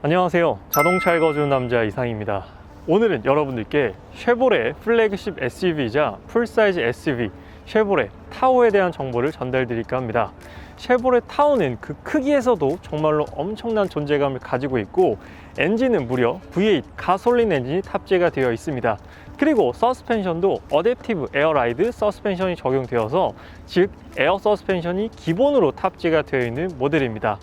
안녕하세요. 자동차 읽어주는 남자 이상입니다. 오늘은 여러분들께 쉐보레 플래그십 SUV이자 풀사이즈 SUV 쉐보레 타호에 대한 정보를 전달 드릴까 합니다. 쉐보레 타호는 그 크기에서도 정말로 엄청난 존재감을 가지고 있고, 엔진은 무려 V8 가솔린 엔진이 탑재가 되어 있습니다. 그리고 서스펜션도 어댑티브 에어라이드 서스펜션이 적용되어서, 즉 에어 서스펜션이 기본으로 탑재가 되어 있는 모델입니다.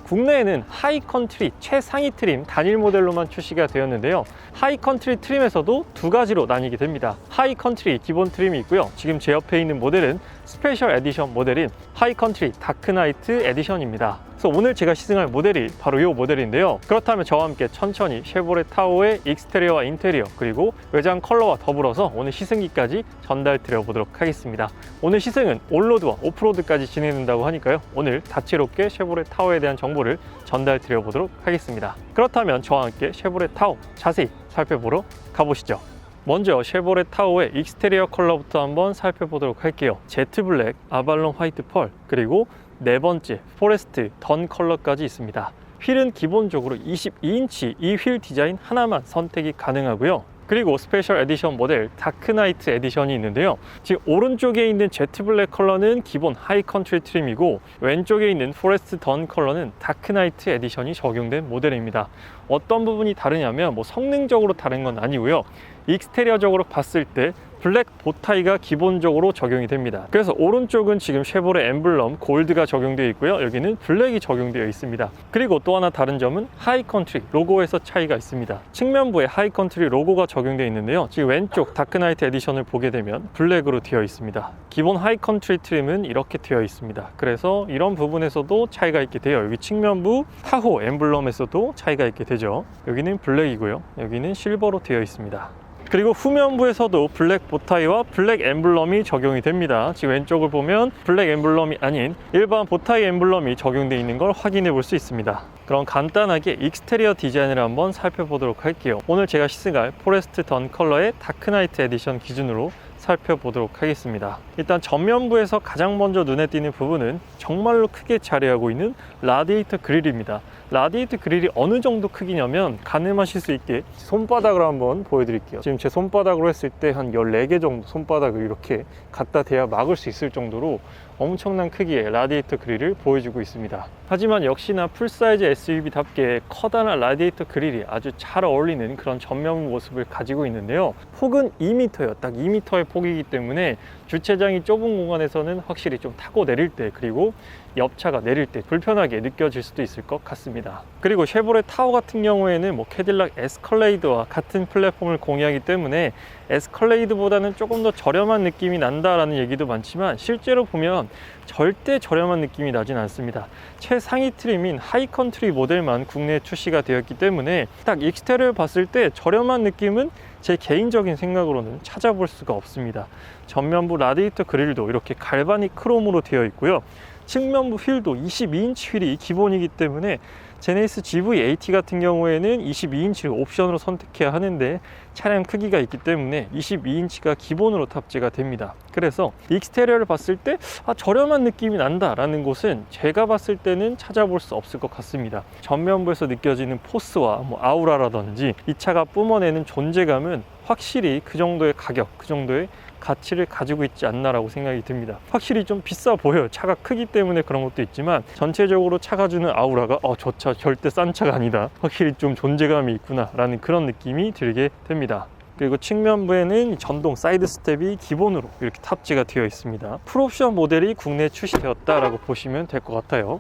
국내에는 하이컨트리 최상위 트림 단일 모델로만 출시가 되었는데요, 하이컨트리 트림에서도 두 가지로 나뉘게 됩니다. 하이컨트리 기본 트림이 있고요, 지금 제 옆에 있는 모델은 스페셜 에디션 모델인 하이컨트리 다크나이트 에디션입니다. 그래서 오늘 제가 시승할 모델이 바로 이 모델인데요, 그렇다면 저와 함께 천천히 쉐보레 타호의 익스테리어와 인테리어 그리고 외장 컬러와 더불어서 오늘 시승기까지 전달 드려보도록 하겠습니다. 오늘 시승은 온로드와 오프로드까지 진행된다고 하니까요, 오늘 다채롭게 쉐보레 타호에 대한 정보를 전달 드려보도록 하겠습니다. 그렇다면 저와 함께 쉐보레 타호 자세히 살펴보러 가보시죠. 먼저 쉐보레 타호의 익스테리어 컬러부터 한번 살펴보도록 할게요. 제트 블랙, 아발론 화이트 펄, 그리고 네 번째 포레스트 던 컬러까지 있습니다. 휠은 기본적으로 22인치 이 휠 디자인 하나만 선택이 가능하고요. 그리고 스페셜 에디션 모델 다크나이트 에디션이 있는데요, 지금 오른쪽에 있는 제트 블랙 컬러는 기본 하이컨트리 트림이고, 왼쪽에 있는 포레스트 던 컬러는 다크나이트 에디션이 적용된 모델입니다. 어떤 부분이 다르냐면 성능적으로 다른 건 아니고요, 익스테리어적으로 봤을 때 블랙 보타이가 기본적으로 적용이 됩니다. 그래서 오른쪽은 지금 쉐보레 엠블럼 골드가 적용되어 있고요, 여기는 블랙이 적용되어 있습니다. 그리고 또 하나 다른 점은 하이컨트리 로고에서 차이가 있습니다. 측면부에 하이컨트리 로고가 적용되어 있는데요, 지금 왼쪽 다크나이트 에디션을 보게 되면 블랙으로 되어 있습니다. 기본 하이컨트리 트림은 이렇게 되어 있습니다. 그래서 이런 부분에서도 차이가 있게 돼요. 여기 측면부 타호 엠블럼에서도 차이가 있게 되죠. 여기는 블랙이고요, 여기는 실버로 되어 있습니다. 그리고 후면부에서도 블랙 보타이와 블랙 엠블럼이 적용이 됩니다. 지금 왼쪽을 보면 블랙 엠블럼이 아닌 일반 보타이 엠블럼이 적용되어 있는 걸 확인해 볼 수 있습니다. 그럼 간단하게 익스테리어 디자인을 한번 살펴보도록 할게요. 오늘 제가 시승할 포레스트 던 컬러의 다크나이트 에디션 기준으로 살펴보도록 하겠습니다. 일단 전면부에서 가장 먼저 눈에 띄는 부분은 정말로 크게 자리하고 있는 라디에이터 그릴입니다. 라디에이터 그릴이 어느 정도 크기냐면, 가늠하실 수 있게 손바닥으로 한번 보여드릴게요. 지금 제 손바닥으로 했을 때 한 14개 정도 손바닥을 이렇게 갖다 대야 막을 수 있을 정도로 엄청난 크기의 라디에이터 그릴을 보여주고 있습니다. 하지만 역시나 풀사이즈 SUV답게 커다란 라디에이터 그릴이 아주 잘 어울리는 그런 전면 모습을 가지고 있는데요, 폭은 2m예요. 딱 2m의 폭이기 때문에 주차장이 좁은 공간에서는 확실히 좀 타고 내릴 때, 그리고 옆차가 내릴 때 불편하게 느껴질 수도 있을 것 같습니다. 그리고 쉐보레 타호 같은 경우에는 캐딜락 에스컬레이드와 같은 플랫폼을 공유하기 때문에 에스컬레이드보다는 조금 더 저렴한 느낌이 난다라는 얘기도 많지만, 실제로 보면 절대 저렴한 느낌이 나진 않습니다. 최상위 트림인 하이컨트리 모델만 국내에 출시가 되었기 때문에 딱 익스테리어를 봤을 때 저렴한 느낌은 제 개인적인 생각으로는 찾아볼 수가 없습니다. 전면부 라디에이터 그릴도 이렇게 갈바닉 크롬으로 되어 있고요, 측면부 휠도 22인치 휠이 기본이기 때문에 제네시스 GV80 같은 경우에는 22인치를 옵션으로 선택해야 하는데 차량 크기가 있기 때문에 22인치가 기본으로 탑재가 됩니다. 그래서 익스테리어를 봤을 때 저렴한 느낌이 난다 라는 곳은 제가 봤을 때는 찾아볼 수 없을 것 같습니다. 전면부에서 느껴지는 포스와 아우라라든지 이 차가 뿜어내는 존재감은 확실히 그 정도의 가격, 그 정도의 가치를 가지고 있지 않나라고 생각이 듭니다. 확실히 좀 비싸 보여요. 차가 크기 때문에 그런 것도 있지만, 전체적으로 차가 주는 아우라가 저 차 절대 싼 차가 아니다, 확실히 좀 존재감이 있구나 라는 그런 느낌이 들게 됩니다. 그리고 측면부에는 전동 사이드 스텝이 기본으로 이렇게 탑재가 되어 있습니다. 풀옵션 모델이 국내에 출시되었다라고 보시면 될 것 같아요.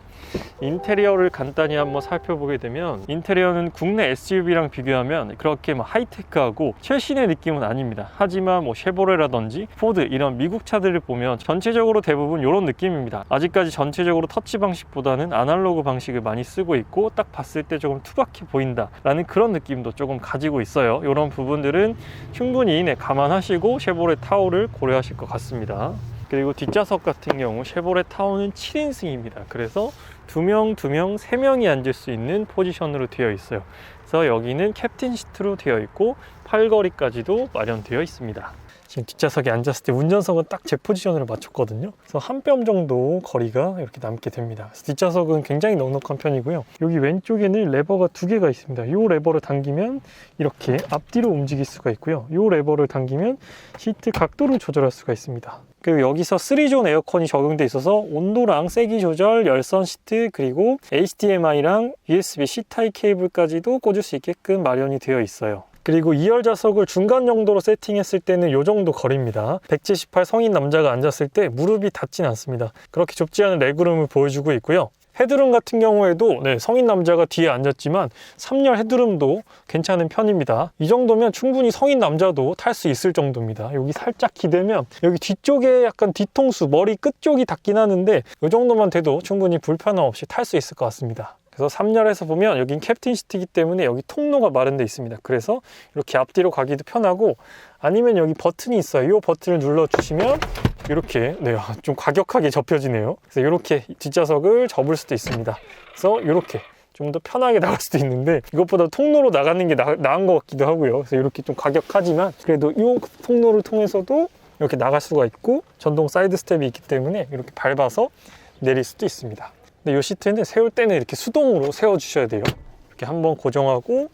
인테리어를 간단히 한번 살펴보게 되면, 인테리어는 국내 SUV랑 비교하면 그렇게 하이테크하고 최신의 느낌은 아닙니다. 하지만 쉐보레라든지 포드 이런 미국 차들을 보면 전체적으로 대부분 이런 느낌입니다. 아직까지 전체적으로 터치 방식보다는 아날로그 방식을 많이 쓰고 있고, 딱 봤을 때 조금 투박해 보인다 라는 그런 느낌도 조금 가지고 있어요. 이런 부분들은 충분히 감안하시고 쉐보레 타호를 고려하실 것 같습니다. 그리고 뒷좌석 같은 경우 쉐보레 타호는 7인승입니다. 그래서 2명, 3명이 앉을 수 있는 포지션으로 되어 있어요. 그래서 여기는 캡틴 시트로 되어 있고 팔걸이까지도 마련되어 있습니다. 지금 뒷좌석에 앉았을 때 운전석은 딱 제 포지션으로 맞췄거든요. 그래서 한 뼘 정도 거리가 이렇게 남게 됩니다. 그래서 뒷좌석은 굉장히 넉넉한 편이고요. 여기 왼쪽에는 레버가 2개가 있습니다. 이 레버를 당기면 이렇게 앞뒤로 움직일 수가 있고요. 이 레버를 당기면 시트 각도를 조절할 수가 있습니다. 그리고 여기서 3존 에어컨이 적용돼 있어서 온도랑 세기 조절, 열선 시트, 그리고 HDMI랑 USB C-타입 케이블까지도 꽂을 수 있게끔 마련이 되어 있어요. 그리고 2열 좌석을 중간 정도로 세팅했을 때는 이 정도 거리입니다. 178 성인 남자가 앉았을 때 무릎이 닿진 않습니다. 그렇게 좁지 않은 레그룸을 보여주고 있고요. 헤드룸 같은 경우에도 성인 남자가 뒤에 앉았지만 3열 헤드룸도 괜찮은 편입니다. 이 정도면 충분히 성인 남자도 탈 수 있을 정도입니다. 여기 살짝 기대면 여기 뒤쪽에 약간 뒤통수, 머리 끝 쪽이 닿긴 하는데 이 정도만 돼도 충분히 불편함 없이 탈 수 있을 것 같습니다. 그래서 3열에서 보면 여긴 캡틴 시트이기 때문에 여기 통로가 마련되어 있습니다. 그래서 이렇게 앞뒤로 가기도 편하고, 아니면 여기 버튼이 있어요. 이 버튼을 눌러주시면 이렇게 좀 과격하게 접혀지네요. 그래서 이렇게 뒷좌석을 접을 수도 있습니다. 그래서 이렇게 좀 더 편하게 나갈 수도 있는데, 이것보다 통로로 나가는 게 나은 것 같기도 하고요. 그래서 이렇게 좀 과격하지만 그래도 이 통로를 통해서도 이렇게 나갈 수가 있고, 전동 사이드 스텝이 있기 때문에 이렇게 밟아서 내릴 수도 있습니다. 근데 이 시트는 세울 때는 이렇게 수동으로 세워 주셔야 돼요. 이렇게 한번 고정하고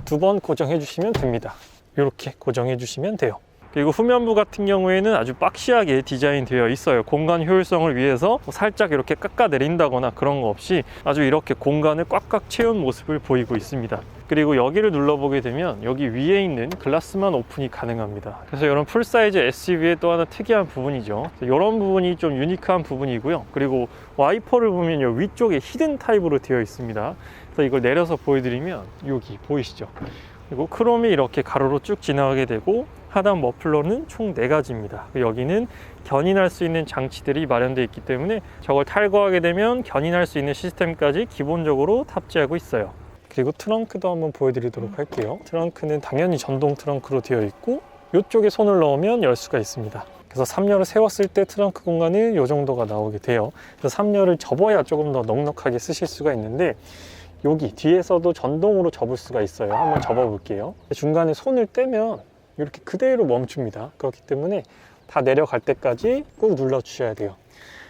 2번 고정해 주시면 됩니다. 이렇게 고정해 주시면 돼요. 그리고 후면부 같은 경우에는 아주 박시하게 디자인되어 있어요. 공간 효율성을 위해서 살짝 이렇게 깎아 내린다거나 그런 거 없이 아주 이렇게 공간을 꽉꽉 채운 모습을 보이고 있습니다. 그리고 여기를 눌러보게 되면 여기 위에 있는 글라스만 오픈이 가능합니다. 그래서 이런 풀사이즈 SUV의 또 하나 특이한 부분이죠. 이런 부분이 좀 유니크한 부분이고요. 그리고 와이퍼를 보면 요 위쪽에 히든 타입으로 되어 있습니다. 그래서 이걸 내려서 보여드리면 여기 보이시죠? 그리고 크롬이 이렇게 가로로 쭉 지나가게 되고, 하단 머플러는 총 4가지입니다. 여기는 견인할 수 있는 장치들이 마련되어 있기 때문에 저걸 탈거하게 되면 견인할 수 있는 시스템까지 기본적으로 탑재하고 있어요. 그리고 트렁크도 한번 보여드리도록 할게요. 트렁크는 당연히 전동 트렁크로 되어 있고, 이쪽에 손을 넣으면 열 수가 있습니다. 그래서 3열을 세웠을 때 트렁크 공간은 이 정도가 나오게 돼요. 그래서 3열을 접어야 조금 더 넉넉하게 쓰실 수가 있는데, 여기 뒤에서도 전동으로 접을 수가 있어요. 한번 접어 볼게요. 중간에 손을 떼면 이렇게 그대로 멈춥니다. 그렇기 때문에 다 내려갈 때까지 꾹 눌러 주셔야 돼요.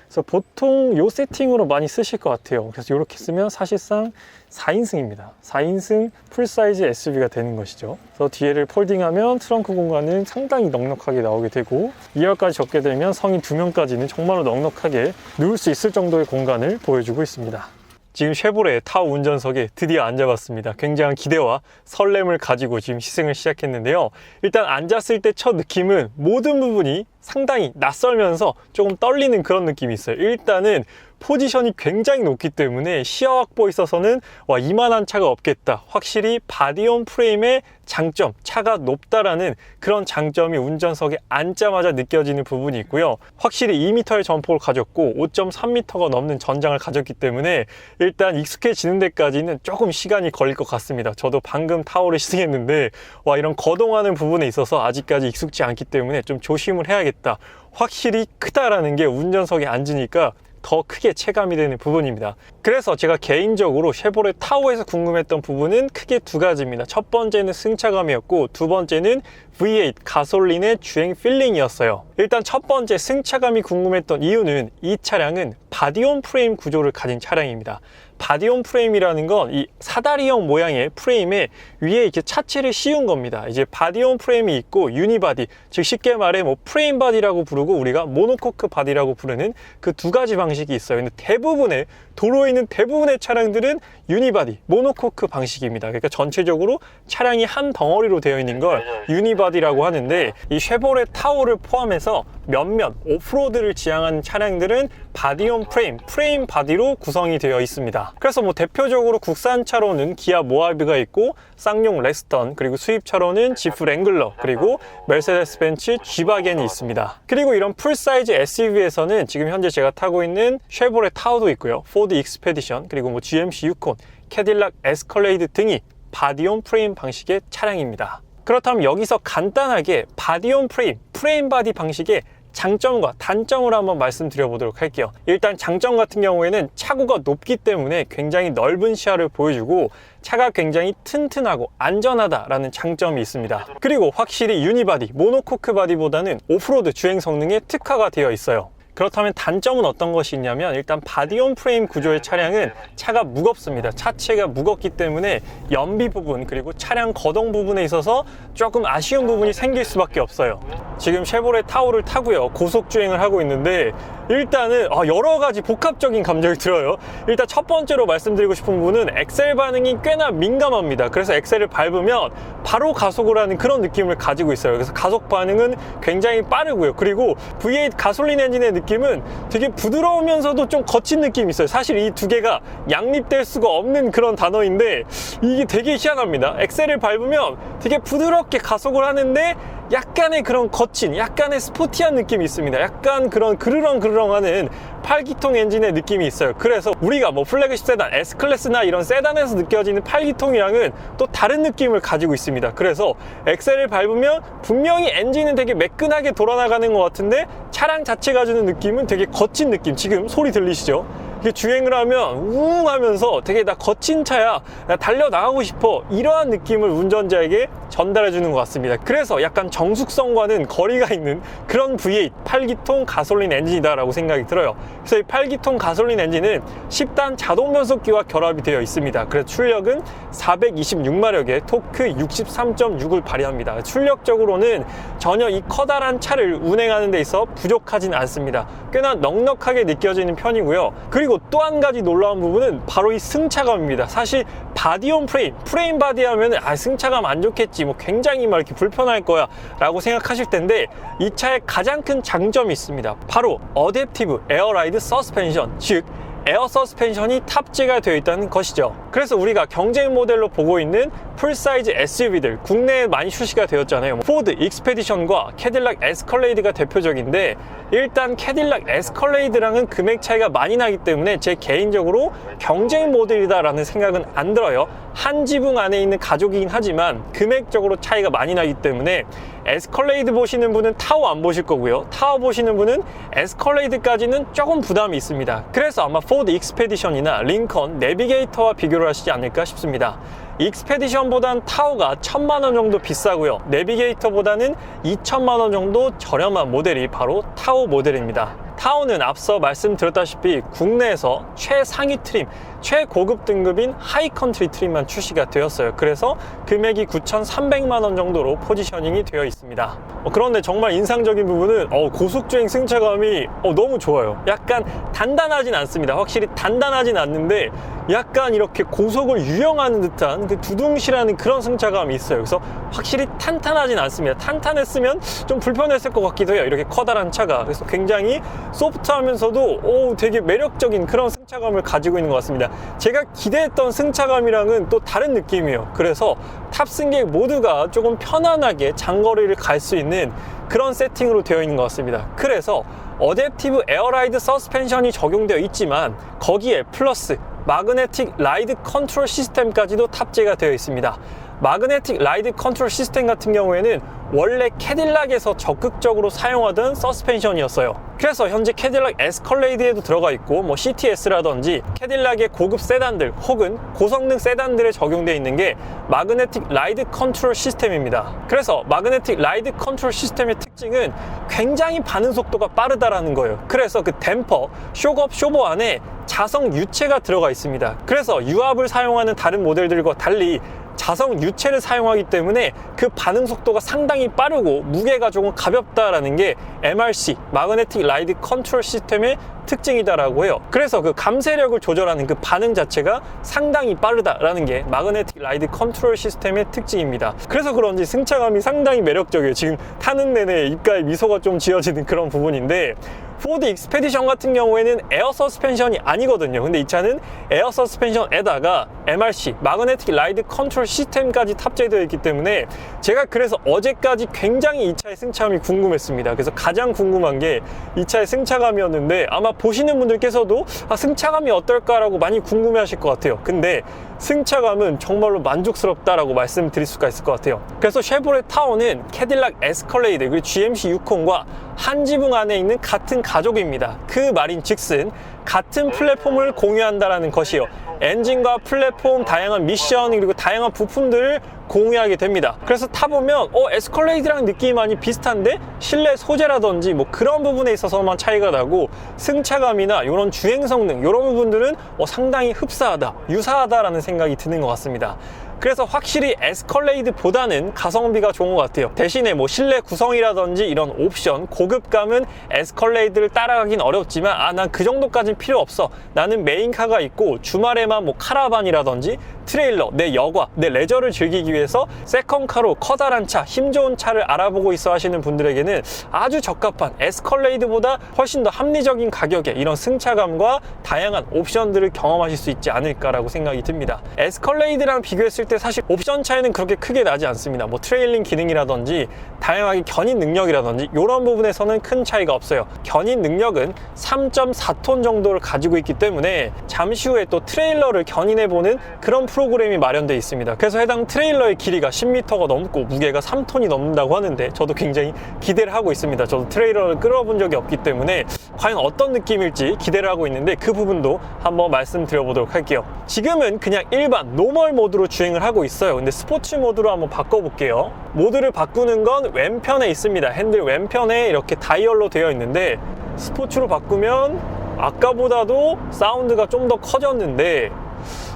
그래서 보통 이 세팅으로 많이 쓰실 것 같아요. 그래서 이렇게 쓰면 사실상 4인승입니다. 4인승 풀사이즈 SUV가 되는 것이죠. 그래서 뒤에를 폴딩하면 트렁크 공간은 상당히 넉넉하게 나오게 되고, 2열까지 접게 되면 성인 2명까지는 정말로 넉넉하게 누울 수 있을 정도의 공간을 보여주고 있습니다. 지금 쉐보레 타오 운전석에 드디어 앉아봤습니다. 굉장한 기대와 설렘을 가지고 지금 시승을 시작했는데요. 일단 앉았을 때 첫 느낌은 모든 부분이 상당히 낯설면서 조금 떨리는 그런 느낌이 있어요. 일단은 포지션이 굉장히 높기 때문에 시야 확보에 있어서는 이만한 차가 없겠다. 확실히 바디온 프레임의 장점, 차가 높다라는 그런 장점이 운전석에 앉자마자 느껴지는 부분이 있고요. 확실히 2m의 전폭을 가졌고 5.3m가 넘는 전장을 가졌기 때문에 일단 익숙해지는 데까지는 조금 시간이 걸릴 것 같습니다. 저도 방금 타오를 시승했는데 이런 거동하는 부분에 있어서 아직까지 익숙지 않기 때문에 좀 조심을 해야겠다. 확실히 크다라는 게 운전석에 앉으니까 더 크게 체감이 되는 부분입니다. 그래서 제가 개인적으로 쉐보레 타오에서 궁금했던 부분은 크게 2가지입니다. 첫 번째는 승차감이었고, 두 번째는 V8 가솔린의 주행 필링이었어요. 일단 첫 번째 승차감이 궁금했던 이유는 이 차량은 바디온 프레임 구조를 가진 차량입니다. 바디온 프레임이라는 건 이 사다리형 모양의 프레임에 위에 이렇게 차체를 씌운 겁니다. 이제 바디온 프레임이 있고 유니바디, 즉 쉽게 말해 프레임 바디라고 부르고 우리가 모노코크 바디라고 부르는 그 2가지 방식이 있어요. 근데 대부분의 도로에 있는 대부분의 차량들은 유니바디, 모노코크 방식입니다. 그러니까 전체적으로 차량이 한 덩어리로 되어 있는 걸 유니바디라고 하는데, 이 쉐보레 타오를 포함해서 몇몇 오프로드를 지향하는 차량들은 바디온 프레임 바디로 구성이 되어 있습니다. 그래서 대표적으로 국산차로는 기아 모하비가 있고, 쌍용 레스턴, 그리고 수입차로는 지프 랭글러, 그리고 메르세데스 벤츠 G바겐이 있습니다. 그리고 이런 풀사이즈 SUV에서는 지금 현재 제가 타고 있는 쉐보레 타오도 있고요, 포드 익스페디션, 그리고 GMC 유콘, 캐딜락 에스컬레이드 등이 바디온 프레임 방식의 차량입니다. 그렇다면 여기서 간단하게 바디온 프레임 바디 방식의 장점과 단점을 한번 말씀드려보도록 할게요. 일단 장점 같은 경우에는 차고가 높기 때문에 굉장히 넓은 시야를 보여주고 차가 굉장히 튼튼하고 안전하다라는 장점이 있습니다. 그리고 확실히 유니바디, 모노코크 바디보다는 오프로드 주행 성능에 특화가 되어 있어요. 그렇다면 단점은 어떤 것이 있냐면 일단 바디온 프레임 구조의 차량은 차가 무겁습니다. 차체가 무겁기 때문에 연비 부분 그리고 차량 거동 부분에 있어서 조금 아쉬운 부분이 생길 수밖에 없어요. 지금 쉐보레 타호를 타고요, 고속 주행을 하고 있는데 일단은 여러 가지 복합적인 감정이 들어요. 일단 첫 번째로 말씀드리고 싶은 부분은 엑셀 반응이 꽤나 민감합니다. 그래서 엑셀을 밟으면 바로 가속을 하는 그런 느낌을 가지고 있어요. 그래서 가속 반응은 굉장히 빠르고요. 그리고 V8 가솔린 엔진의 느낌은 되게 부드러우면서도 좀 거친 느낌이 있어요. 사실 이 두 개가 양립될 수가 없는 그런 단어인데 이게 되게 희한합니다. 엑셀을 밟으면 되게 부드럽게 가속을 하는데 약간의 그런 거친, 약간의 스포티한 느낌이 있습니다. 약간 그런 그르렁그르렁하는 8기통 엔진의 느낌이 있어요. 그래서 우리가 뭐 플래그십 세단, S클래스나 이런 세단에서 느껴지는 8기통이랑은 또 다른 느낌을 가지고 있습니다. 그래서 엑셀을 밟으면 분명히 엔진은 되게 매끈하게 돌아나가는 것 같은데 차량 자체가 주는 느낌은 되게 거친 느낌. 지금 소리 들리시죠? 이게 주행을 하면 우웅 하면서 되게 나 거친 차야, 나 달려나가고 싶어, 이러한 느낌을 운전자에게 전달해 주는 것 같습니다. 그래서 약간 정숙성과는 거리가 있는 그런 V8 8기통 가솔린 엔진이다 라고 생각이 들어요. 그래서 이 8기통 가솔린 엔진은 10단 자동 변속기와 결합이 되어 있습니다. 그래서 출력은 426마력에 토크 63.6을 발휘합니다. 출력적으로는 전혀 이 커다란 차를 운행하는 데 있어 부족하진 않습니다. 꽤나 넉넉하게 느껴지는 편이고요. 그리고 또 한 가지 놀라운 부분은 바로 이 승차감입니다. 사실 바디온 프레임 바디 하면 승차감 안 좋겠지, 뭐 굉장히 막 이렇게 불편할 거야 라고 생각하실 텐데 이 차의 가장 큰 장점이 있습니다. 바로 어댑티브 에어라이드 서스펜션, 즉 에어 서스펜션이 탑재가 되어 있다는 것이죠. 그래서 우리가 경쟁 모델로 보고 있는 풀사이즈 SUV들, 국내에 많이 출시가 되었잖아요. 포드 익스페디션과 캐딜락 에스컬레이드가 대표적인데 일단 캐딜락 에스컬레이드랑은 금액 차이가 많이 나기 때문에 제 개인적으로 경쟁 모델이다라는 생각은 안 들어요. 한 지붕 안에 있는 가족이긴 하지만 금액적으로 차이가 많이 나기 때문에 에스컬레이드 보시는 분은 타호 안 보실 거고요, 타호 보시는 분은 에스컬레이드까지는 조금 부담이 있습니다. 그래서 아마 포드 익스페디션이나 링컨 내비게이터와 비교를 하시지 않을까 싶습니다. 익스페디션보단 타호가 1000만원 정도 비싸고요, 내비게이터보다는 2000만원 정도 저렴한 모델이 바로 타호 모델입니다. 타호는 앞서 말씀드렸다시피 국내에서 최상위 트림, 최고급 등급인 하이컨트리 트림만 출시가 되었어요. 그래서 금액이 9,300만원 정도로 포지셔닝이 되어 있습니다. 그런데 정말 인상적인 부분은 고속주행 승차감이 너무 좋아요. 약간 단단하진 않습니다. 확실히 단단하진 않는데 약간 이렇게 고속을 유영하는 듯한 그 두둥실하는 그런 승차감이 있어요. 그래서 확실히 탄탄하진 않습니다. 탄탄했으면 좀 불편했을 것 같기도 해요, 이렇게 커다란 차가. 그래서 굉장히 소프트하면서도 되게 매력적인 그런 승차감을 가지고 있는 것 같습니다. 제가 기대했던 승차감이랑은 또 다른 느낌이에요. 그래서 탑승객 모두가 조금 편안하게 장거리를 갈 수 있는 그런 세팅으로 되어 있는 것 같습니다. 그래서 어댑티브 에어라이드 서스펜션이 적용되어 있지만 거기에 플러스 마그네틱 라이드 컨트롤 시스템까지도 탑재가 되어 있습니다. 마그네틱 라이드 컨트롤 시스템 같은 경우에는 원래 캐딜락에서 적극적으로 사용하던 서스펜션이었어요. 그래서 현재 캐딜락 에스컬레이드에도 들어가 있고 뭐 CTS라든지 캐딜락의 고급 세단들 혹은 고성능 세단들에 적용되어 있는 게 마그네틱 라이드 컨트롤 시스템입니다. 그래서 마그네틱 라이드 컨트롤 시스템의 특징은 굉장히 반응 속도가 빠르다라는 거예요. 그래서 그 댐퍼, 쇼업, 쇼버 안에 자석 유체가 들어가 있습니다. 그래서 유압을 사용하는 다른 모델들과 달리 자석 유체를 사용하기 때문에 그 반응 속도가 상당히 빠르고 무게가 조금 가볍다라는 게 MRC, 마그네틱 라이드 컨트롤 시스템의 특징이다라고 해요. 그래서 그 감쇄력을 조절하는 그 반응 자체가 상당히 빠르다라는 게 마그네틱 라이드 컨트롤 시스템의 특징입니다. 그래서 그런지 승차감이 상당히 매력적이에요. 지금 타는 내내 입가에 미소가 좀 지어지는 그런 부분인데 포드 익스페디션 같은 경우에는 에어 서스펜션이 아니거든요. 근데 이 차는 에어 서스펜션에다가 MRC, 마그네틱 라이드 컨트롤 시스템까지 탑재되어 있기 때문에 제가 그래서 어제까지 굉장히 이 차의 승차감이 궁금했습니다. 그래서 가장 궁금한 게 이 차의 승차감이었는데 아마 보시는 분들께서도 승차감이 어떨까라고 많이 궁금해 하실 것 같아요. 근데 승차감은 정말로 만족스럽다라고 말씀드릴 수가 있을 것 같아요. 그래서 쉐보레 타호는 캐딜락 에스컬레이드 그리고 GMC 유콘과 한 지붕 안에 있는 같은 가족입니다. 그 말인 즉슨 같은 플랫폼을 공유한다는 것이요. 엔진과 플랫폼, 다양한 미션 그리고 다양한 부품들을 공유하게 됩니다. 그래서 타보면 에스컬레이드랑 느낌이 많이 비슷한데 실내 소재라든지 뭐 그런 부분에 있어서만 차이가 나고 승차감이나 이런 주행 성능 이런 부분들은 상당히 흡사하다, 유사하다라는 생각이 드는 것 같습니다. 그래서 확실히 에스컬레이드보다는 가성비가 좋은 것 같아요. 대신에 뭐 실내 구성이라든지 이런 옵션, 고급감은 에스컬레이드를 따라가긴 어렵지만 난 그 정도까지는 필요 없어. 나는 메인카가 있고 주말에만 뭐 카라반이라든지 트레일러, 내 여가, 내 레저를 즐기기 위해서 세컨카로 커다란 차, 힘 좋은 차를 알아보고 있어 하시는 분들에게는 아주 적합한 에스컬레이드보다 훨씬 더 합리적인 가격에 이런 승차감과 다양한 옵션들을 경험하실 수 있지 않을까라고 생각이 듭니다. 에스컬레이드랑 비교했을 때 사실 옵션 차이는 그렇게 크게 나지 않습니다. 뭐 트레일링 기능이라든지 다양하게 견인 능력이라든지 이런 부분에서는 큰 차이가 없어요. 견인 능력은 3.4톤 정도를 가지고 있기 때문에 잠시 후에 또 트레일러를 견인해보는 그런 프로그램이 마련되어 있습니다. 그래서 해당 트레일러의 길이가 10m가 넘고 무게가 3톤이 넘는다고 하는데 저도 굉장히 기대를 하고 있습니다. 저도 트레일러를 끌어본 적이 없기 때문에 과연 어떤 느낌일지 기대를 하고 있는데 그 부분도 한번 말씀드려보도록 할게요. 지금은 그냥 일반 노멀 모드로 주행을 하고 있어요. 근데 스포츠 모드로 한번 바꿔볼게요. 모드를 바꾸는 건 왼편에 있습니다. 핸들 왼편에 이렇게 다이얼로 되어 있는데 스포츠로 바꾸면 아까보다도 사운드가 좀 더 커졌는데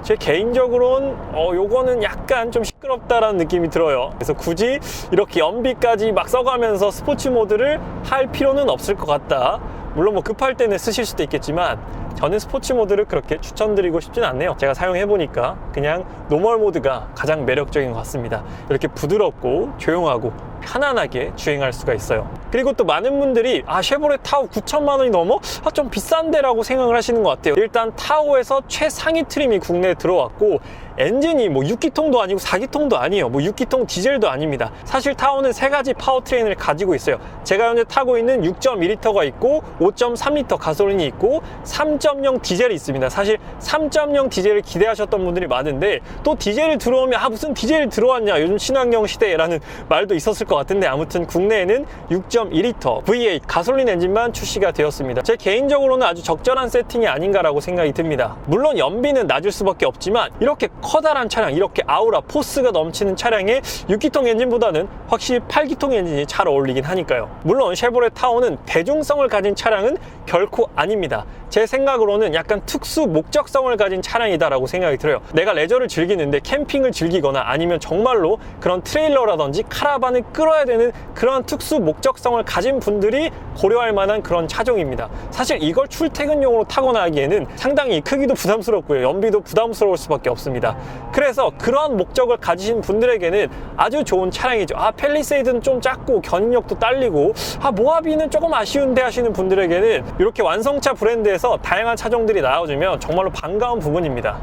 제 개인적으로는 요거는 약간 좀 시끄럽다라는 느낌이 들어요. 그래서 굳이 이렇게 연비까지 막 써가면서 스포츠 모드를 할 필요는 없을 것 같다. 물론 뭐 급할 때는 쓰실 수도 있겠지만 저는 스포츠 모드를 그렇게 추천드리고 싶진 않네요. 제가 사용해보니까 그냥 노멀 모드가 가장 매력적인 것 같습니다. 이렇게 부드럽고 조용하고 편안하게 주행할 수가 있어요. 그리고 또 많은 분들이 쉐보레 타호 9천만 원이 넘어? 좀 비싼데 라고 생각을 하시는 것 같아요. 일단 타호에서 최상위 트림이 국내에 들어왔고 엔진이 뭐 6기통도 아니고 4기통도 아니에요. 뭐 6기통 디젤도 아닙니다. 사실 타호는 세 가지 파워트레인을 가지고 있어요. 제가 현재 타고 있는 6.2L가 있고 5.3L 가솔린이 있고 3.0 디젤이 있습니다. 사실 3.0 디젤을 기대하셨던 분들이 많은데 또 디젤이 들어오면 무슨 디젤이 들어왔냐 요즘 친환경 시대라는 말도 있었을 것 같은데 아무튼 국내에는 6.2L V8 가솔린 엔진만 출시가 되었습니다. 제 개인적으로는 아주 적절한 세팅이 아닌가라고 생각이 듭니다. 물론 연비는 낮을 수밖에 없지만 이렇게 커다란 차량, 이렇게 아우라, 포스가 넘치는 차량에 6기통 엔진보다는 확실히 8기통 엔진이 잘 어울리긴 하니까요. 물론 쉐보레 타호는 대중성을 가진 차량은 결코 아닙니다. 제 생각으로는 약간 특수 목적성을 가진 차량이다라고 생각이 들어요. 내가 레저를 즐기는데 캠핑을 즐기거나 아니면 정말로 그런 트레일러라든지 카라반을 끌어야 되는 그런 특수 목적성을 가진 분들이 고려할 만한 그런 차종입니다. 사실 이걸 출퇴근용으로 타거나 하기에는 상당히 크기도 부담스럽고요. 연비도 부담스러울 수밖에 없습니다. 그래서 그러한 목적을 가지신 분들에게는 아주 좋은 차량이죠. 팰리세이드는 좀 작고 견인력도 딸리고 모하비는 조금 아쉬운데 하시는 분들에게는 이렇게 완성차 브랜드에서 다양한 차종들이 나와주면 정말로 반가운 부분입니다.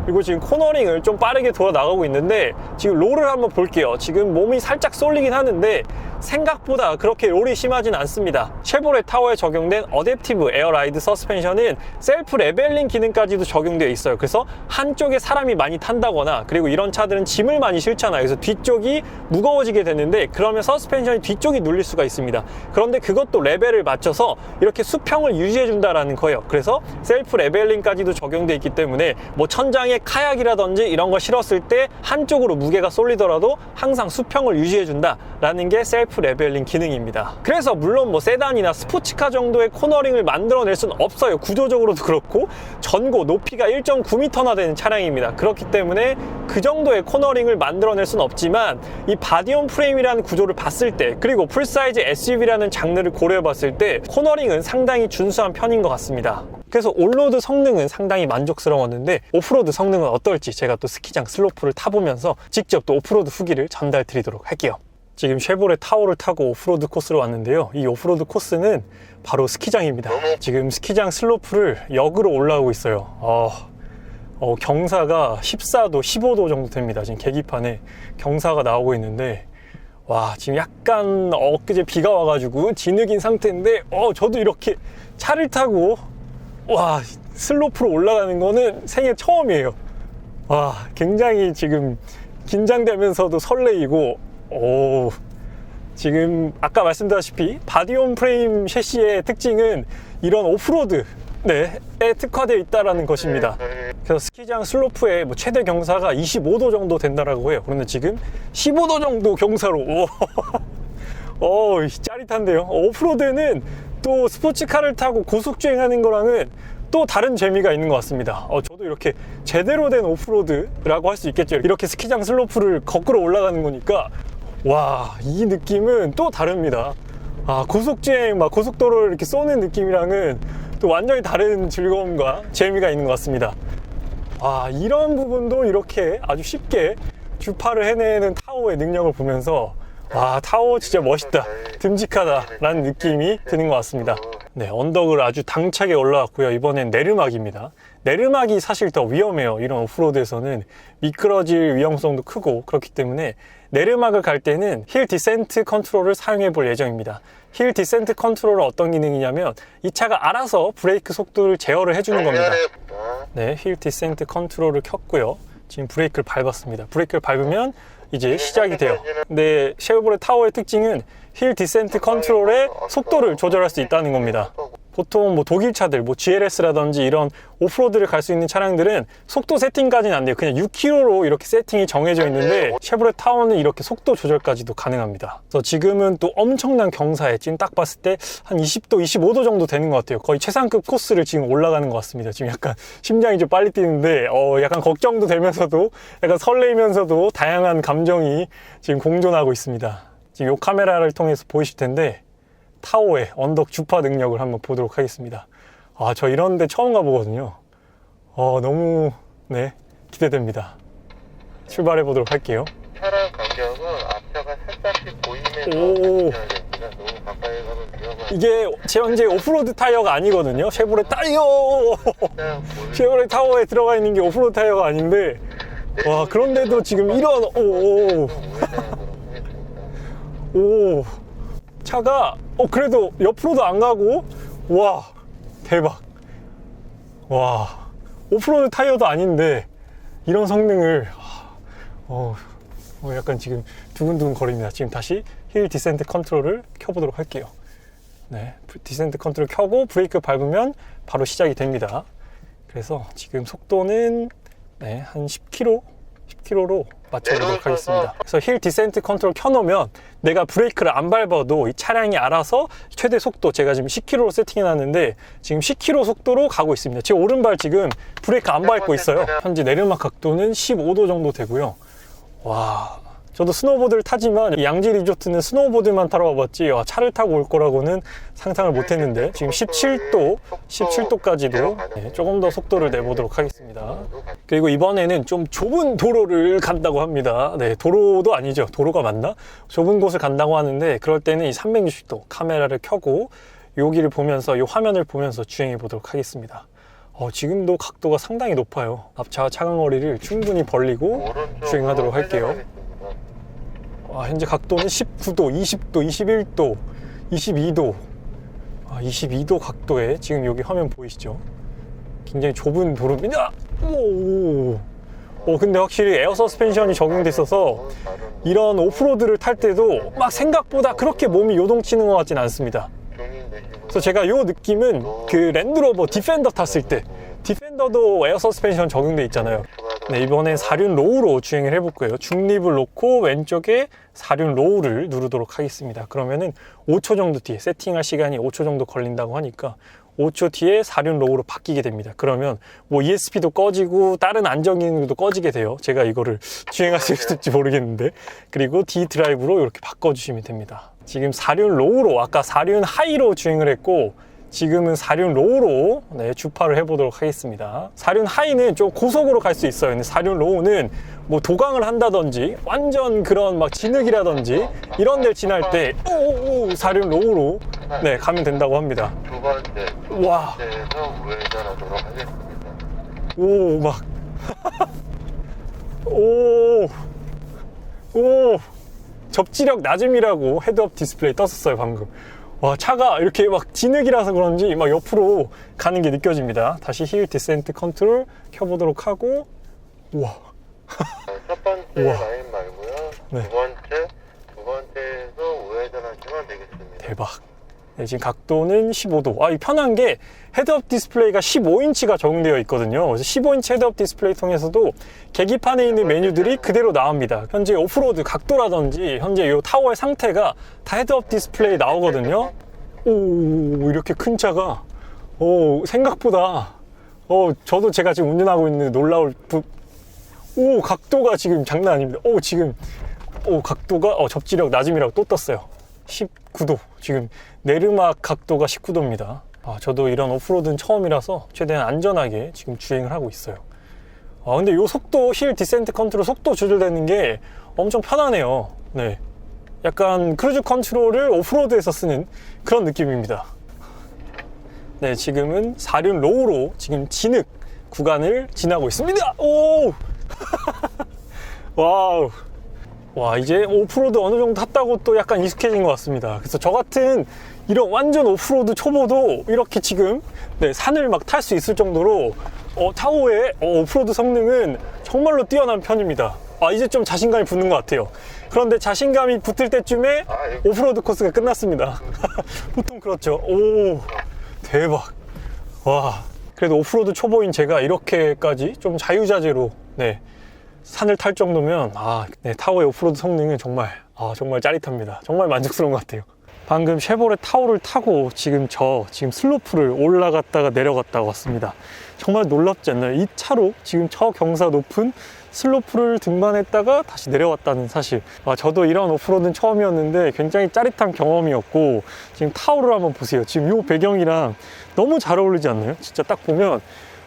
그리고 지금 코너링을 좀 빠르게 돌아 나가고 있는데 지금 롤을 한번 볼게요. 지금 몸이 살짝 쏠리긴 하는데 생각보다 그렇게 롤이 심하진 않습니다. 쉐보레 타호에 적용된 어댑티브 에어라이드 서스펜션은 셀프 레벨링 기능까지도 적용되어 있어요. 그래서 한쪽에 사람이 많이 탄다거나 그리고 이런 차들은 짐을 많이 실잖아요. 그래서 뒤쪽이 무거워지게 되는데 그러면 서스펜션이 뒤쪽이 눌릴 수가 있습니다. 그런데 그것도 레벨을 맞춰서 이렇게 수평을 유지해 준다라는 거예요. 그래서 셀프 레벨링까지도 적용되어 있기 때문에 뭐 천장에 카약이라든지 이런 거 실었을 때 한쪽으로 무게가 쏠리더라도 항상 수평을 유지해 준다라는 게 셀프 레벨링 기능입니다. 그래서 물론 뭐 세단이나 스포츠카 정도의 코너링을 만들어낼 수는 없어요. 구조적으로도 그렇고 전고 높이가 1.9m나 되는 차량입니다. 그렇기 때문에 그 정도의 코너링을 만들어낼 수는 없지만 이 바디온 프레임이라는 구조를 봤을 때 그리고 풀사이즈 SUV라는 장르를 고려해 봤을 때 코너링은 상당히 준수한 편인 것 같습니다. 그래서 온로드 성능은 상당히 만족스러웠는데 오프로드 성능은 어떨지 제가 또 스키장 슬로프를 타보면서 직접 또 오프로드 후기를 전달 드리도록 할게요. 지금 쉐보레 타호를 타고 오프로드 코스로 왔는데요. 이 오프로드 코스는 바로 스키장입니다. 지금 스키장 슬로프를 역으로 올라오고 있어요. 경사가 14도, 15도 정도 됩니다. 지금 계기판에 경사가 나오고 있는데 와, 지금 약간 엊그제 비가 와가지고 진흙인 상태인데 저도 이렇게 차를 타고 슬로프로 올라가는 거는 생애 처음이에요. 굉장히 지금 긴장되면서도 설레이고, 지금 아까 말씀드렸다시피 바디온 프레임 셰시의 특징은 이런 오프로드 에 특화되어 있다는 것입니다. 그래서 스키장 슬로프의 최대 경사가 25도 정도 된다라고 해요. 그런데 지금 15도 정도 경사로 짜릿한데요. 오프로드는 또 스포츠카를 타고 고속주행하는 거랑은 또 다른 재미가 있는 것 같습니다. 저도 이렇게 제대로 된 오프로드라고 할 수 있겠죠. 이렇게 스키장 슬로프를 거꾸로 올라가는 거니까 이 느낌은 또 다릅니다. 고속주행 고속도로를 이렇게 쏘는 느낌이랑은 또 완전히 다른 즐거움과 재미가 있는 것 같습니다. 이런 부분도 이렇게 아주 쉽게 주파를 해내는 타오의 능력을 보면서 타오 진짜 멋있다, 듬직하다 라는 느낌이 드는 것 같습니다. 네, 언덕을 아주 당차게 올라왔고요. 이번엔 내르막입니다. 내르막이 사실 더 위험해요. 이런 오프로드에서는 미끄러질 위험성도 크고 그렇기 때문에 내르막을 갈 때는 힐 디센트 컨트롤을 사용해 볼 예정입니다. 힐 디센트 컨트롤은 어떤 기능이냐면 이 차가 알아서 브레이크 속도를 제어를 해주는 겁니다. 네, 힐 디센트 컨트롤을 켰고요. 지금 브레이크를 밟았습니다. 브레이크를 밟으면 이제 시작이 돼요. 근데 쉐보레 타오의 특징은 힐 디센트 컨트롤의 속도를 조절할 수 있다는 겁니다. 보통 독일 차들, GLS라든지 이런 오프로드를 갈 수 있는 차량들은 속도 세팅까지는 안 돼요. 그냥 6km로 이렇게 세팅이 정해져 있는데 쉐보레 타오는 이렇게 속도 조절까지도 가능합니다. 그래서 지금은 또 엄청난 경사에 지금 딱 봤을 때 한 20도, 25도 정도 되는 것 같아요. 거의 최상급 코스를 지금 올라가는 것 같습니다. 지금 약간 심장이 좀 빨리 뛰는데 약간 걱정도 되면서도 약간 설레이면서도 다양한 감정이 지금 공존하고 있습니다. 지금 이 카메라를 통해서 보이실 텐데 타오의 언덕 주파 능력을 한번 보도록 하겠습니다. 저 이런 데 처음 가보거든요. 너무 기대됩니다. 출발해 보도록 할게요. 차량 간격은 앞차가 살짝씩 보이면서 너무 가까이 가면 위험한. 이게 현재 오프로드 타이어가 아니거든요. 쉐보레 타이어 쉐보레 타워에 들어가 있는 게 오프로드 타이어가 아닌데 그런데도 지금 이런 차가 그래도 옆으로도 안 가고 대박. 오프로드 타이어도 아닌데 이런 성능을 약간 지금 두근두근 거립니다. 지금 다시 힐 디센트 컨트롤을 켜보도록 할게요. 네, 디센트 컨트롤 켜고 브레이크 밟으면 바로 시작이 됩니다. 그래서 지금 속도는 한 10km로 맞춰보도록 하겠습니다. 그래서 힐 디센트 컨트롤 켜놓으면 내가 브레이크를 안 밟아도 이 차량이 알아서 최대 속도, 제가 지금 10km로 세팅해놨는데 지금 10km 속도로 가고 있습니다. 제 오른발 지금 브레이크 안 밟고 있어요. 현재 내리막 각도는 15도 정도 되고요. 저도 스노우보드를 타지만 양지 리조트는 스노우보드만 타러 와봤지 차를 타고 올 거라고는 상상을 못했는데 지금 17도까지도 조금 더 속도를 내보도록 하겠습니다. 그리고 이번에는 좀 좁은 도로를 간다고 합니다. 도로도 아니죠. 도로가 맞나? 좁은 곳을 간다고 하는데 그럴 때는 이 360도 카메라를 켜고 여기를 보면서 이 화면을 보면서 주행해 보도록 하겠습니다. 지금도 각도가 상당히 높아요. 앞차 차간거리를 충분히 벌리고 주행하도록 할게요. 현재 각도는 19도, 20도, 21도, 22도 22도 각도에 지금 여기 화면 보이시죠? 굉장히 좁은 도로입니다. 근데 확실히 에어 서스펜션이 적용돼 있어서 이런 오프로드를 탈 때도 막 생각보다 그렇게 몸이 요동치는 것 같진 않습니다. 그래서 제가 이 느낌은 그 랜드로버 디펜더 탔을 때, 디펜더도 에어 서스펜션 적용돼 있잖아요. 이번엔 4륜 로우로 주행을 해볼 거예요. 중립을 놓고 왼쪽에 4륜 로우를 누르도록 하겠습니다. 그러면은 5초 정도 뒤에, 세팅할 시간이 5초 정도 걸린다고 하니까 5초 뒤에 4륜 로우로 바뀌게 됩니다. 그러면 ESP도 꺼지고 다른 안전 기능도 꺼지게 돼요. 제가 이거를 주행할 수 있을지 모르겠는데. 그리고 D 드라이브로 이렇게 바꿔주시면 됩니다. 지금 4륜 로우로, 아까 4륜 하이로 주행을 했고 지금은 4륜 로우로 주파를 해보도록 하겠습니다. 4륜 하이는 좀 고속으로 갈 수 있어요. 근데 4륜 로우는 도강을 한다든지 완전 그런 진흙이라든지 이런 데를 지날 때 4륜 로우로 가면 된다고 합니다. 두 번째, 와. 우회전하도록 하겠습니다. 접지력 낮음이라고 헤드업 디스플레이 떴었어요 방금. 차가 이렇게 진흙이라서 그런지 옆으로 가는 게 느껴집니다. 다시 힐 디센트 컨트롤 켜보도록 하고 우와. 첫 번째 우와. 라인 말고요. 네. 두 번째에서 우회전 하시면 되겠습니다. 대박. 네, 지금 각도는 15도. 아, 이 편한 게 헤드업 디스플레이가 15인치가 적용되어 있거든요. 그래서 15인치 헤드업 디스플레이 통해서도 계기판에 있는 메뉴들이 그대로 나옵니다. 현재 오프로드 각도라든지 현재 이 타워의 상태가 다 헤드업 디스플레이 나오거든요. 오, 이렇게 큰 차가 생각보다 저도 제가 지금 운전하고 있는데 놀라울 각도가 지금 장난 아닙니다. 지금 각도가 접지력 낮음이라고 또 떴어요. 19도. 지금 내리막 각도가 19도입니다. 저도 이런 오프로드는 처음이라서 최대한 안전하게 지금 주행을 하고 있어요. 근데 이 속도 힐 디센트 컨트롤 속도 조절되는 게 엄청 편하네요. 네, 약간 크루즈 컨트롤을 오프로드에서 쓰는 그런 느낌입니다. 네, 지금은 4륜 로우로 지금 진흙 구간을 지나고 있습니다. 오! 와우. 와, 이제 오프로드 어느 정도 탔다고 또 약간 익숙해진 것 같습니다. 그래서 저 같은 이런 완전 오프로드 초보도 이렇게 지금 산을 막 탈 수 있을 정도로 타오의 오프로드 성능은 정말로 뛰어난 편입니다. 이제 좀 자신감이 붙는 것 같아요. 그런데 자신감이 붙을 때쯤에 오프로드 코스가 끝났습니다. 보통 그렇죠. 오, 대박. 와, 그래도 오프로드 초보인 제가 이렇게까지 좀 자유자재로 산을 탈 정도면 타오의 오프로드 성능은 정말 짜릿합니다. 정말 만족스러운 것 같아요. 방금 쉐보레 타오를 타고 지금 슬로프를 올라갔다가 내려갔다 왔습니다. 정말 놀랍지 않나요? 이 차로 지금 저 경사 높은 슬로프를 등반했다가 다시 내려왔다는 사실. 저도 이런 오프로드는 처음이었는데 굉장히 짜릿한 경험이었고, 지금 타오를 한번 보세요. 지금 이 배경이랑 너무 잘 어울리지 않나요? 진짜 딱 보면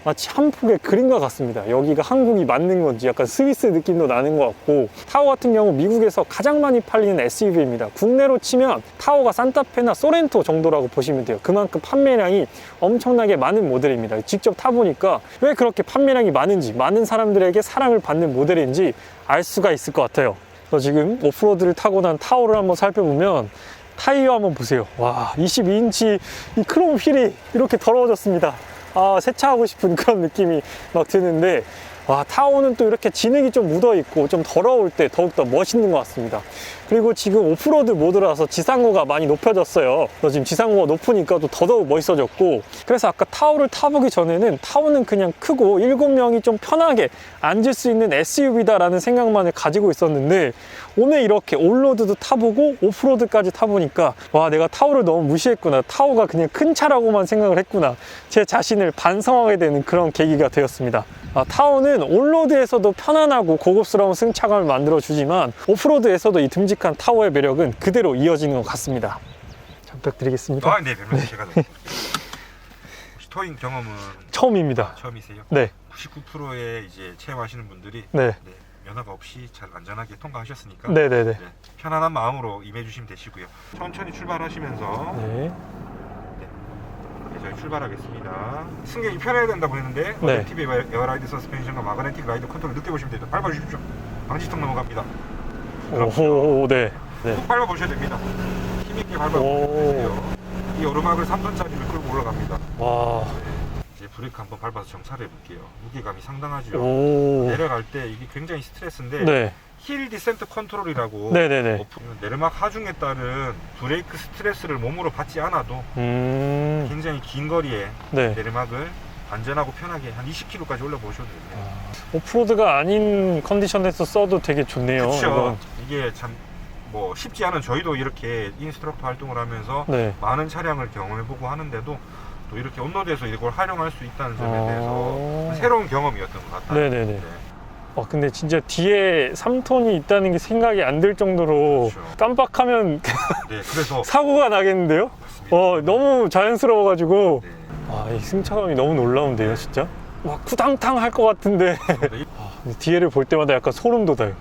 마치 한 폭의 그림과 같습니다. 여기가 한국이 맞는 건지 약간 스위스 느낌도 나는 것 같고, 타오 같은 경우 미국에서 가장 많이 팔리는 SUV입니다. 국내로 치면 타오가 산타페나 소렌토 정도라고 보시면 돼요. 그만큼 판매량이 엄청나게 많은 모델입니다. 직접 타보니까 왜 그렇게 판매량이 많은지, 많은 사람들에게 사랑을 받는 모델인지 알 수가 있을 것 같아요. 그래서 지금 오프로드를 타고 난 타오를 한번 살펴보면 타이어 한번 보세요. 와, 22인치 이 크롬 휠이 이렇게 더러워졌습니다. 세차하고 싶은 그런 느낌이 막 드는데, 타오는 또 이렇게 진흙이 좀 묻어 있고 좀 더러울 때 더욱더 멋있는 것 같습니다. 그리고 지금 오프로드 모드라서 지상고가 많이 높여졌어요. 그래서 지금 지상고가 높으니까 또 더더욱 멋있어졌고, 그래서 아까 타오를 타보기 전에는 타오는 그냥 크고 7명이 좀 편하게 앉을 수 있는 SUV다 라는 생각만을 가지고 있었는데, 오늘 이렇게 올로드도 타보고 오프로드까지 타보니까 내가 타오를 너무 무시했구나, 타오가 그냥 큰 차라고만 생각을 했구나, 제 자신을 반성하게 되는 그런 계기가 되었습니다. 타오는 온로드에서도 편안하고 고급스러운 승차감을 만들어주지만 오프로드에서도 이 듬직한 타오의 매력은 그대로 이어지는 것 같습니다. 잘 부탁드리겠습니다. 네, 별로 제가 혹시 토잉 경험은 처음입니다. 처음이세요? 네. 99%의 이제 체험하시는 분들이 네. 면허가 없이 잘 안전하게 통과하셨으니까 네네네. 편안한 마음으로 임해주시면 되시고요. 천천히 출발하시면서 네. 저희 출발하겠습니다. 승객이 편해야 된다고 했는데 어댑티브 에어라이드 서스펜션과 마그네틱 라이드 컨트롤 느껴보시면 됩니다. 밟아주십시오. 방지턱 넘어갑니다. 오호, 네. 꾹 밟아보셔야 됩니다. 힘있게 밟아보세요. 이 오르막을 3톤짜리를 끌고 올라갑니다. 와. 이제 브레이크 한번 밟아서 정차를 해볼게요. 무게감이 상당하죠. 내려갈 때 이게 굉장히 스트레스인데 네. 힐 디센트 컨트롤이라고 네네네. 내리막 하중에 따른 브레이크 스트레스를 몸으로 받지 않아도 굉장히 긴 거리에 내리막을 안전하고 편하게 한 20km까지 올려보셔도 됩니다. 오프로드가 아닌 컨디션에서 써도 되게 좋네요. 그렇죠. 이게 참 쉽지 않은, 저희도 이렇게 인스트럭터 활동을 하면서 많은 차량을 경험해보고 하는데도 또 이렇게 온로드에서 이걸 활용할 수 있다는 점에 대해서 새로운 경험이었던 것 같아요. 네네네. 근데 진짜 뒤에 3톤이 있다는 게 생각이 안 들 정도로 그렇죠. 깜빡하면 그래서 사고가 나겠는데요? 너무 자연스러워가지고 이 승차감이 너무 놀라운데요, 진짜? 막 쿠당탕 할 것 같은데 뒤에를 볼 때마다 약간 소름 돋아요.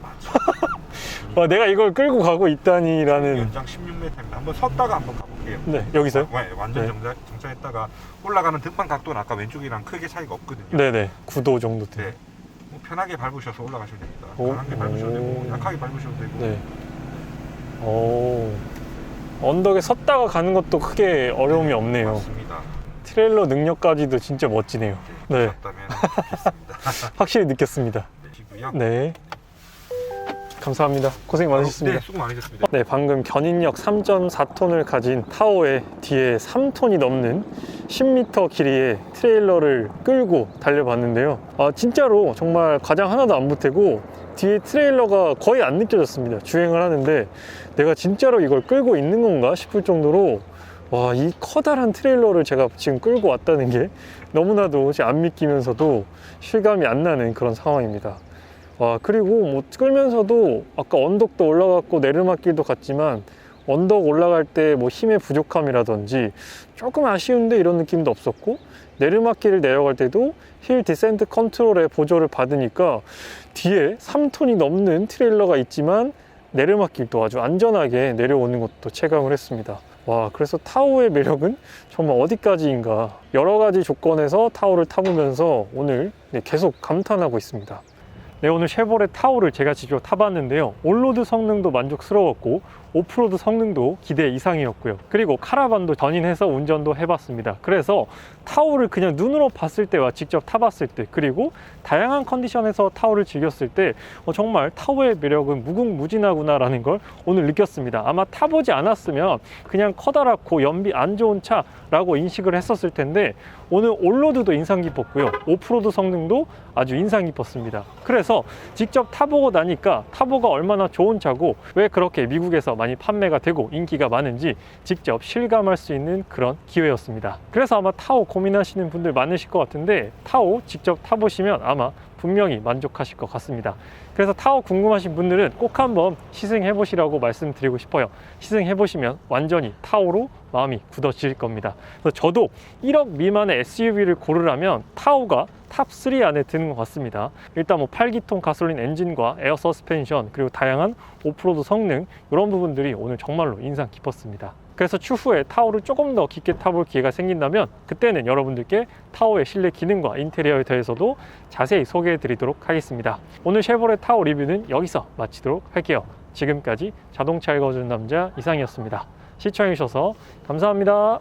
내가 이걸 끌고 가고 있다니라는. 연장 16m입니다. 한번 섰다가 한번 가볼게요. 네, 여기서요? 완전 정차했다가 올라가는 등반 각도는 아까 왼쪽이랑 크게 차이가 없거든요. 네네, 9도 정도 돼요. 편하게 밟으셔서 올라가시면 됩니다. 강하게 밟으셔도 되고 약하게 밟으셔도 되고. 네. 언덕에 섰다가 가는 것도 크게 어려움이 없네요. 맞습니다. 트레일러 능력까지도 진짜 멋지네요. 네. 보셨다면 좋겠습니다. 확실히 느꼈습니다. 드릴게요. 네. 감사합니다. 고생 많으셨습니다. 네, 수고 많으셨습니다. 네, 방금 견인력 3.4톤을 가진 타오의 뒤에 3톤이 넘는 10m 길이의 트레일러를 끌고 달려봤는데요. 진짜로 정말 과장 하나도 안 보태고 뒤에 트레일러가 거의 안 느껴졌습니다. 주행을 하는데 내가 진짜로 이걸 끌고 있는 건가 싶을 정도로 와, 이 커다란 트레일러를 제가 지금 끌고 왔다는 게 너무나도 안 믿기면서도 실감이 안 나는 그런 상황입니다. 와, 그리고 뭐 끌면서도 아까 언덕도 올라갔고 내리막길도 갔지만 언덕 올라갈 때 뭐 힘의 부족함이라든지 조금 아쉬운데 이런 느낌도 없었고, 내리막길을 내려갈 때도 힐 디센트 컨트롤의 보조를 받으니까 뒤에 3톤이 넘는 트레일러가 있지만 내리막길도 아주 안전하게 내려오는 것도 체감을 했습니다. 와, 그래서 타오의 매력은 정말 어디까지인가, 여러 가지 조건에서 타오를 타보면서 오늘 계속 감탄하고 있습니다. 네, 오늘 쉐보레 타오를 제가 직접 타봤는데요. 온로드 성능도 만족스러웠고 오프로드 성능도 기대 이상이었고요. 그리고 카라반도 견인해서 운전도 해봤습니다. 그래서 타오를 그냥 눈으로 봤을 때와 직접 타봤을 때, 그리고 다양한 컨디션에서 타오를 즐겼을 때 정말 타오의 매력은 무궁무진하구나 라는 걸 오늘 느꼈습니다. 아마 타보지 않았으면 그냥 커다랗고 연비 안 좋은 차라고 인식을 했었을 텐데 오늘 온로드도 인상 깊었고요. 오프로드 성능도 아주 인상 깊었습니다. 그래서 직접 타보고 나니까 타보가 얼마나 좋은 차고 왜 그렇게 미국에서 많이 판매가 되고 인기가 많은지 직접 실감할 수 있는 그런 기회였습니다. 그래서 아마 타오 고민하시는 분들 많으실 것 같은데 타오 직접 타보시면 아마 분명히 만족하실 것 같습니다. 그래서 타오 궁금하신 분들은 꼭 한번 시승해 보시라고 말씀드리고 싶어요. 시승해 보시면 완전히 타오로 마음이 굳어질 겁니다. 그래서 저도 1억 미만의 SUV를 고르라면 타오가 탑3 안에 드는 것 같습니다. 일단 뭐 8기통 가솔린 엔진과 에어 서스펜션, 그리고 다양한 오프로드 성능, 이런 부분들이 오늘 정말로 인상 깊었습니다. 그래서 추후에 타오를 조금 더 깊게 타볼 기회가 생긴다면 그때는 여러분들께 타오의 실내 기능과 인테리어에 대해서도 자세히 소개해 드리도록 하겠습니다. 오늘 쉐보레 타오 리뷰는 여기서 마치도록 할게요. 지금까지 자동차 읽어주는 남자 이상이었습니다. 시청해 주셔서 감사합니다.